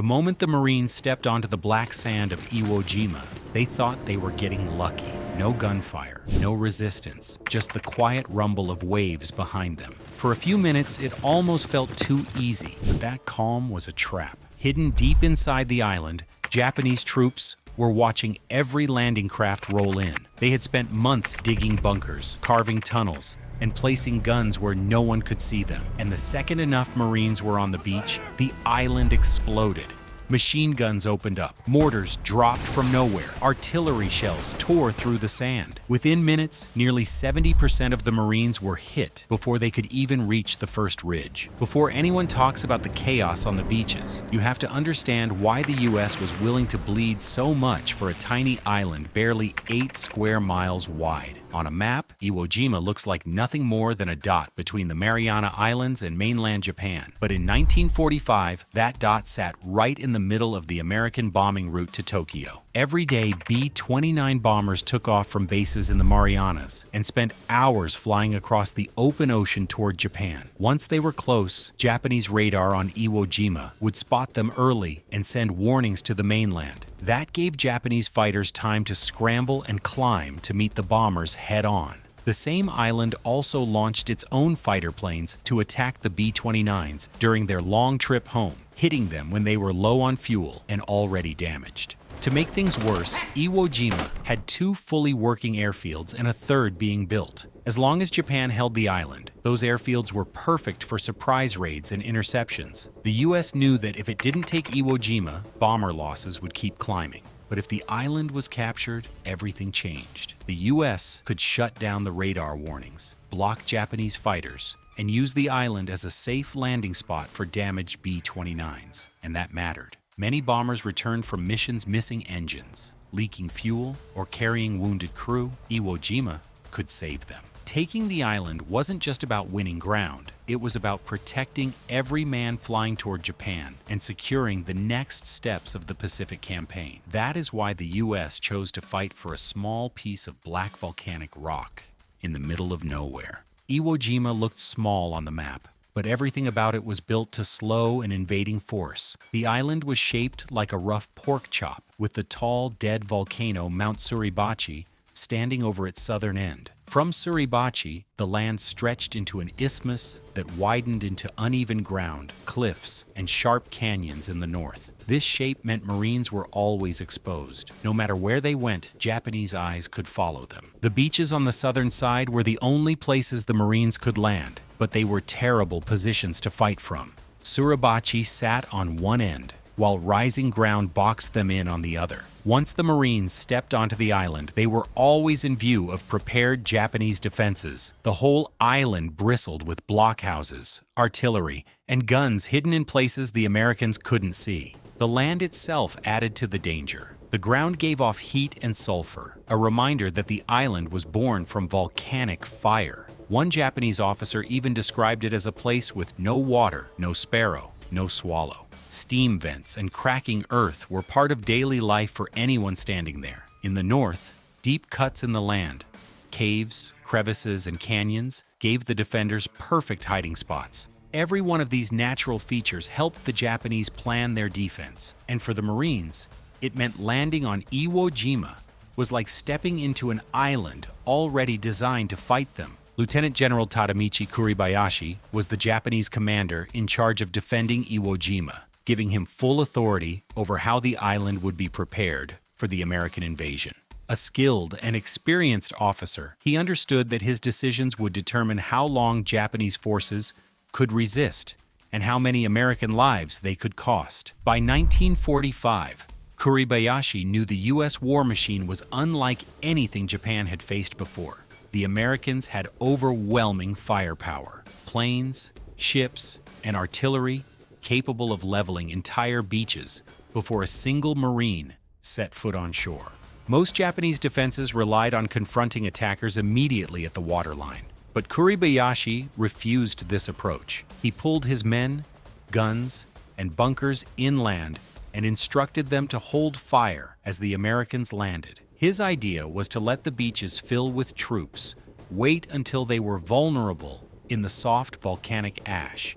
The moment the Marines stepped onto the black sand of Iwo Jima, they thought they were getting lucky. No gunfire, no resistance, just the quiet rumble of waves behind them. For a few minutes, it almost felt too easy, but that calm was a trap. Hidden deep inside the island, Japanese troops were watching every landing craft roll in. They had spent months digging bunkers, carving tunnels, and placing guns where no one could see them. And the second enough Marines were on the beach, the island exploded. Machine guns opened up, mortars dropped from nowhere, artillery shells tore through the sand. Within minutes, nearly 70% of the Marines were hit before they could even reach the first ridge. Before anyone talks about the chaos on the beaches, you have to understand why the US was willing to bleed so much for a tiny island barely 8 square miles wide. On a map, Iwo Jima looks like nothing more than a dot between the Mariana Islands and mainland Japan. But in 1945, that dot sat right in the middle of the American bombing route to Tokyo. Every day, B-29 bombers took off from bases in the Marianas and spent hours flying across the open ocean toward Japan. Once they were close, Japanese radar on Iwo Jima would spot them early and send warnings to the mainland. That gave Japanese fighters time to scramble and climb to meet the bombers head-on. The same island also launched its own fighter planes to attack the B-29s during their long trip home, hitting them when they were low on fuel and already damaged. To make things worse, Iwo Jima had 2 fully working airfields and a third being built. As long as Japan held the island, those airfields were perfect for surprise raids and interceptions. The US knew that if it didn't take Iwo Jima, bomber losses would keep climbing. But if the island was captured, everything changed. The US could shut down the radar warnings, block Japanese fighters, and use the island as a safe landing spot for damaged B-29s. And that mattered. Many bombers returned from missions missing engines, leaking fuel, or carrying wounded crew. Iwo Jima could save them. Taking the island wasn't just about winning ground. It was about protecting every man flying toward Japan and securing the next steps of the Pacific Campaign. That is why the US chose to fight for a small piece of black volcanic rock in the middle of nowhere. Iwo Jima looked small on the map, but everything about it was built to slow an invading force. The island was shaped like a rough pork chop, with the tall, dead volcano Mount Suribachi standing over its southern end. From Suribachi, the land stretched into an isthmus that widened into uneven ground, cliffs, and sharp canyons in the north. This shape meant Marines were always exposed. No matter where they went, Japanese eyes could follow them. The beaches on the southern side were the only places the Marines could land, but they were terrible positions to fight from. Suribachi sat on one end, while rising ground boxed them in on the other. Once the Marines stepped onto the island, they were always in view of prepared Japanese defenses. The whole island bristled with blockhouses, artillery, and guns hidden in places the Americans couldn't see. The land itself added to the danger. The ground gave off heat and sulfur, a reminder that the island was born from volcanic fire. One Japanese officer even described it as a place with no water, no sparrow, no swallow. Steam vents and cracking earth were part of daily life for anyone standing there. In the north, deep cuts in the land, caves, crevices, and canyons gave the defenders perfect hiding spots. Every one of these natural features helped the Japanese plan their defense. And for the Marines, it meant landing on Iwo Jima was like stepping into an island already designed to fight them. Lieutenant General Tadamichi Kuribayashi was the Japanese commander in charge of defending Iwo Jima, giving him full authority over how the island would be prepared for the American invasion. A skilled and experienced officer, he understood that his decisions would determine how long Japanese forces could resist and how many American lives they could cost. By 1945, Kuribayashi knew the U.S. war machine was unlike anything Japan had faced before. The Americans had overwhelming firepower, planes, ships, and artillery capable of leveling entire beaches before a single Marine set foot on shore. Most Japanese defenses relied on confronting attackers immediately at the waterline, but Kuribayashi refused this approach. He pulled his men, guns, and bunkers inland and instructed them to hold fire as the Americans landed. His idea was to let the beaches fill with troops, wait until they were vulnerable in the soft volcanic ash,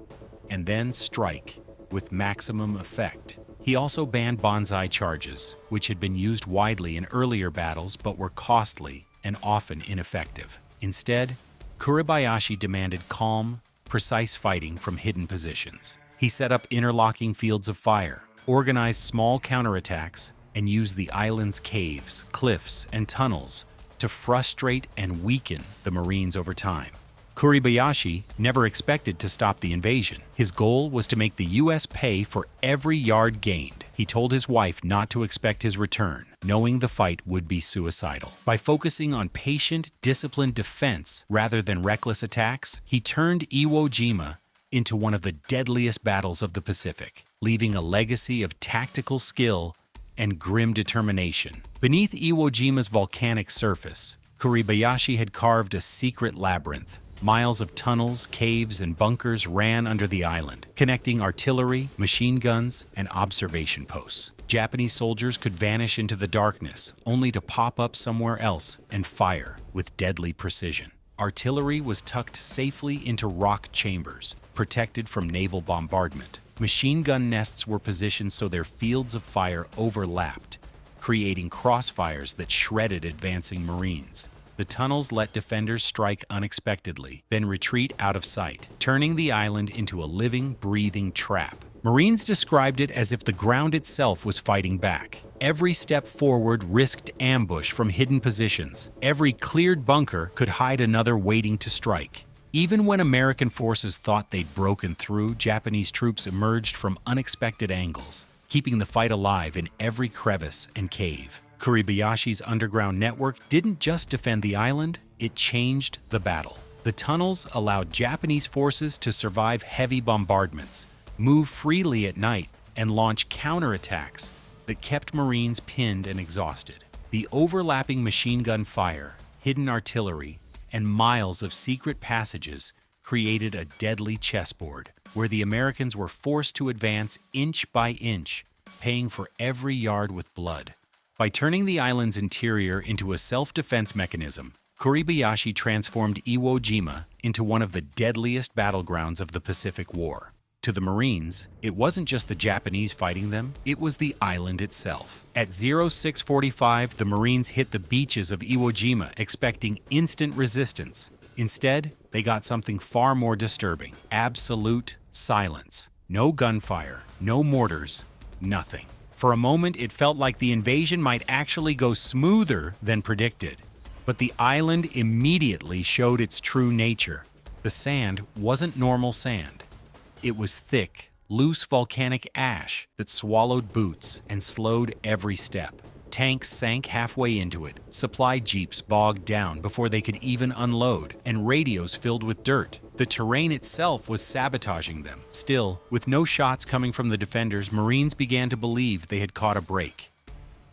and then strike with maximum effect. He also banned banzai charges, which had been used widely in earlier battles but were costly and often ineffective. Instead, Kuribayashi demanded calm, precise fighting from hidden positions. He set up interlocking fields of fire, organized small counterattacks, and used the island's caves, cliffs, and tunnels to frustrate and weaken the Marines over time. Kuribayashi never expected to stop the invasion. His goal was to make the U.S. pay for every yard gained. He told his wife not to expect his return, knowing the fight would be suicidal. By focusing on patient, disciplined defense rather than reckless attacks, he turned Iwo Jima into one of the deadliest battles of the Pacific, leaving a legacy of tactical skill and grim determination. Beneath Iwo Jima's volcanic surface, Kuribayashi had carved a secret labyrinth. Miles of tunnels, caves, and bunkers ran under the island, connecting artillery, machine guns, and observation posts. Japanese soldiers could vanish into the darkness, only to pop up somewhere else and fire with deadly precision. Artillery was tucked safely into rock chambers, protected from naval bombardment. Machine gun nests were positioned so their fields of fire overlapped, creating crossfires that shredded advancing Marines. The tunnels let defenders strike unexpectedly, then retreat out of sight, turning the island into a living, breathing trap. Marines described it as if the ground itself was fighting back. Every step forward risked ambush from hidden positions. Every cleared bunker could hide another waiting to strike. Even when American forces thought they'd broken through, Japanese troops emerged from unexpected angles, keeping the fight alive in every crevice and cave. Kuribayashi's underground network didn't just defend the island, it changed the battle. The tunnels allowed Japanese forces to survive heavy bombardments, move freely at night, and launch counterattacks that kept Marines pinned and exhausted. The overlapping machine gun fire, hidden artillery, and miles of secret passages created a deadly chessboard where the Americans were forced to advance inch by inch, paying for every yard with blood. By turning the island's interior into a self-defense mechanism, Kuribayashi transformed Iwo Jima into one of the deadliest battlegrounds of the Pacific War. To the Marines, it wasn't just the Japanese fighting them, it was the island itself. At 0645, the Marines hit the beaches of Iwo Jima expecting instant resistance. Instead, they got something far more disturbing: absolute silence. No gunfire, no mortars, nothing. For a moment, it felt like the invasion might actually go smoother than predicted. But the island immediately showed its true nature. The sand wasn't normal sand. It was thick, loose volcanic ash that swallowed boots and slowed every step. Tanks sank halfway into it, supply jeeps bogged down before they could even unload, and radios filled with dirt. The terrain itself was sabotaging them. Still, with no shots coming from the defenders, Marines began to believe they had caught a break.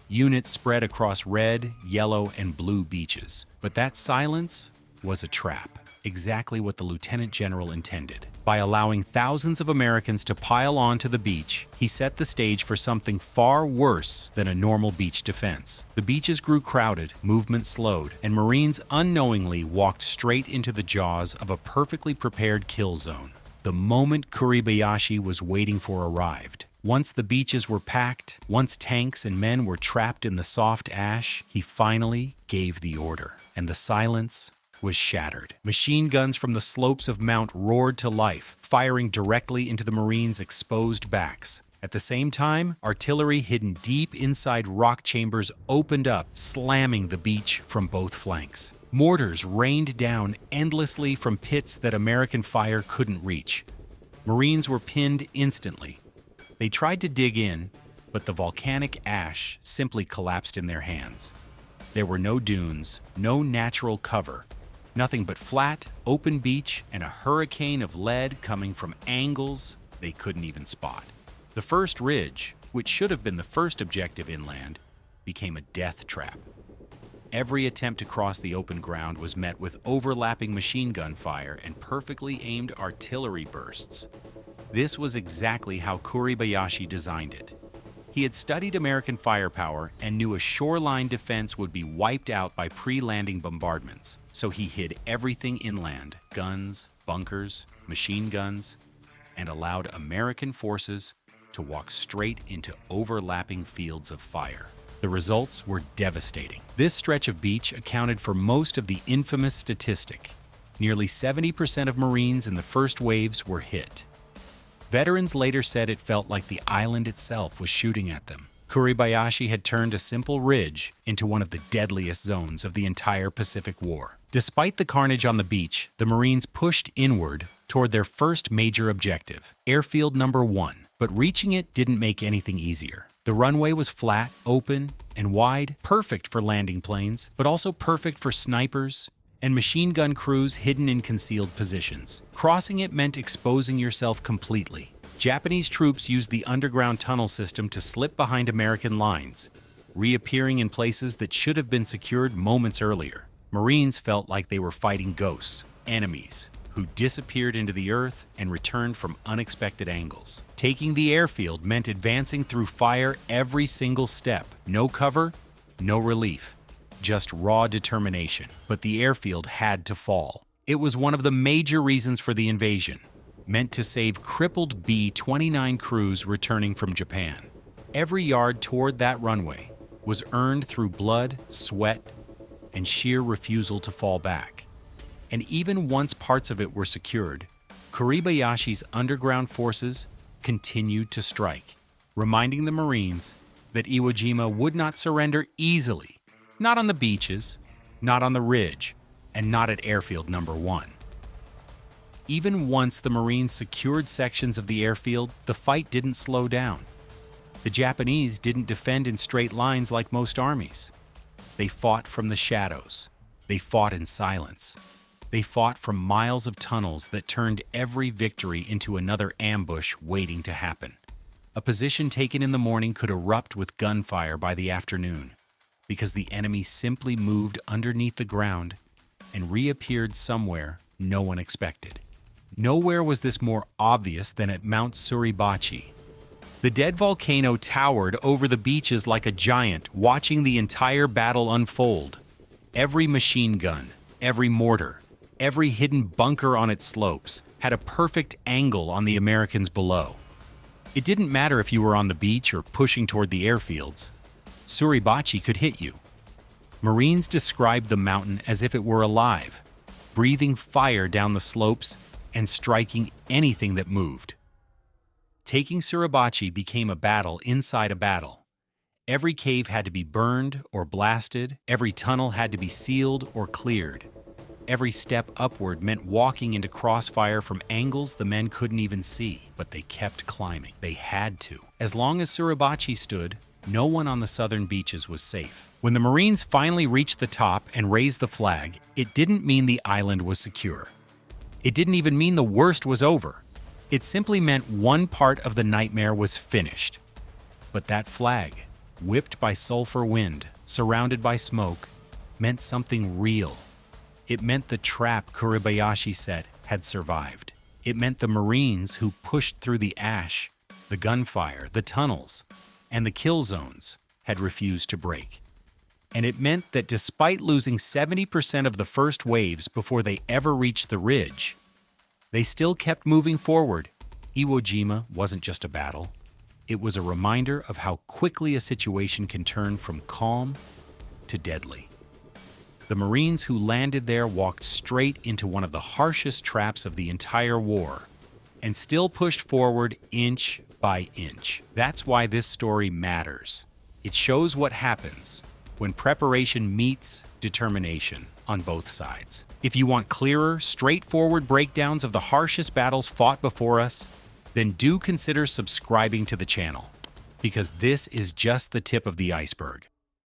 Units spread across red, yellow, and blue beaches. But that silence was a trap, exactly what the Lieutenant General intended. By allowing thousands of Americans to pile onto the beach, he set the stage for something far worse than a normal beach defense. The beaches grew crowded, movement slowed, and Marines unknowingly walked straight into the jaws of a perfectly prepared kill zone. The moment Kuribayashi was waiting for arrived. Once the beaches were packed, once tanks and men were trapped in the soft ash, he finally gave the order, and the silence was shattered. Machine guns from the slopes of Mount roared to life, firing directly into the Marines' exposed backs. At the same time, artillery hidden deep inside rock chambers opened up, slamming the beach from both flanks. Mortars rained down endlessly from pits that American fire couldn't reach. Marines were pinned instantly. They tried to dig in, but the volcanic ash simply collapsed in their hands. There were no dunes, no natural cover, nothing but flat, open beach and a hurricane of lead coming from angles they couldn't even spot. The first ridge, which should have been the first objective inland, became a death trap. Every attempt to cross the open ground was met with overlapping machine gun fire and perfectly aimed artillery bursts. This was exactly how Kuribayashi designed it. He had studied American firepower and knew a shoreline defense would be wiped out by pre-landing bombardments. So he hid everything inland: guns, bunkers, machine guns, and allowed American forces to walk straight into overlapping fields of fire. The results were devastating. This stretch of beach accounted for most of the infamous statistic. Nearly 70% of Marines in the first waves were hit. Veterans later said it felt like the island itself was shooting at them. Kuribayashi had turned a simple ridge into one of the deadliest zones of the entire Pacific War. Despite the carnage on the beach, the Marines pushed inward toward their first major objective, Airfield No. 1. But reaching it didn't make anything easier. The runway was flat, open, and wide, perfect for landing planes, but also perfect for snipers and machine gun crews hidden in concealed positions. Crossing it meant exposing yourself completely. Japanese troops used the underground tunnel system to slip behind American lines, reappearing in places that should have been secured moments earlier. Marines felt like they were fighting ghosts, enemies, who disappeared into the earth and returned from unexpected angles. Taking the airfield meant advancing through fire every single step. No cover, no relief, just raw determination. But the airfield had to fall. It was one of the major reasons for the invasion, meant to save crippled B-29 crews returning from Japan. Every yard toward that runway was earned through blood, sweat, and sheer refusal to fall back. And even once parts of it were secured, Kuribayashi's underground forces continued to strike, reminding the Marines that Iwo Jima would not surrender easily, not on the beaches, not on the ridge, and not at Airfield No. 1. Even once the Marines secured sections of the airfield, the fight didn't slow down. The Japanese didn't defend in straight lines like most armies. They fought from the shadows. They fought in silence. They fought from miles of tunnels that turned every victory into another ambush waiting to happen. A position taken in the morning could erupt with gunfire by the afternoon, because the enemy simply moved underneath the ground and reappeared somewhere no one expected. Nowhere was this more obvious than at Mount Suribachi. The dead volcano towered over the beaches like a giant, watching the entire battle unfold. Every machine gun, every mortar, every hidden bunker on its slopes had a perfect angle on the Americans below. It didn't matter if you were on the beach or pushing toward the airfields. Suribachi could hit you. Marines described the mountain as if it were alive, breathing fire down the slopes and striking anything that moved. Taking Suribachi became a battle inside a battle. Every cave had to be burned or blasted, every tunnel had to be sealed or cleared. Every step upward meant walking into crossfire from angles the men couldn't even see, but they kept climbing. They had to. As long as Suribachi stood, no one on the southern beaches was safe. When the Marines finally reached the top and raised the flag, it didn't mean the island was secure. It didn't even mean the worst was over. It simply meant one part of the nightmare was finished. But that flag, whipped by sulfur wind, surrounded by smoke, meant something real. It meant the trap Kuribayashi set had survived. It meant the Marines who pushed through the ash, the gunfire, the tunnels, and the kill zones had refused to break. And it meant that despite losing 70% of the first waves before they ever reached the ridge, they still kept moving forward. Iwo Jima wasn't just a battle. It was a reminder of how quickly a situation can turn from calm to deadly. The Marines who landed there walked straight into one of the harshest traps of the entire war and still pushed forward inch by inch. That's why this story matters. It shows what happens when preparation meets determination on both sides. If you want clearer, straightforward breakdowns of the harshest battles fought before us, then do consider subscribing to the channel, because this is just the tip of the iceberg.